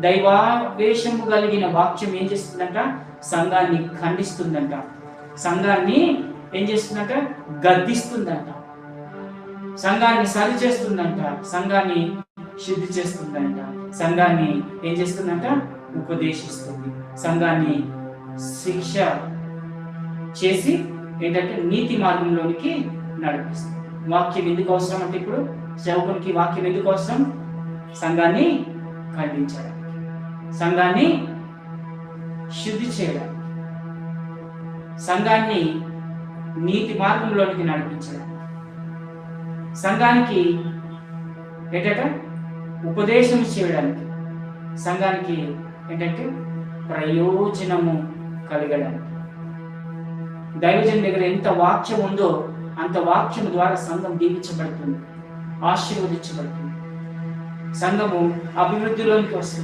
దైవావేశము కలిగిన వాక్యం ఏం చేస్తుందంట? సంఘాన్ని ఖండిస్తుందంట, సంఘాన్ని ఏం చేస్తుందంట? గద్దిస్తుందంట, సంఘాన్ని సరి చేస్తుందంట, సంఘాన్ని శుద్ధి చేస్తుందంట, సంఘాన్ని ఏం చేస్తుందంట? ఉపదేశిస్తుంది, సంఘాన్ని శిక్ష చేసి ఏంటంటే నీతి మార్గంలోనికి నడిపిస్తుంది. వాక్యం ఎందుకు అవసరం అంటే, ఇప్పుడు సేవకునికి వాక్యం ఎందుకు అవసరం? సంఘాన్ని ఖండించడానికి, సంఘాన్ని శుద్ధి చేయడానికి, సంఘాన్ని నీతి మార్గంలోనికి నడిపించడానికి, సంఘానికి ఏంటంటే ఉపదేశం చేయడానికి, సంఘానికి ఏంటంటే ప్రయోజనము కలగడానికి. దైవజన్ దగ్గర ఎంత వాక్యం ఉందో అంత వాక్యం ద్వారా సంఘం దీవించబడుతుంది, ఆశీర్వదించబడుతుంది, సంఘము అభివృద్ధిలోనికి వస్తుంది.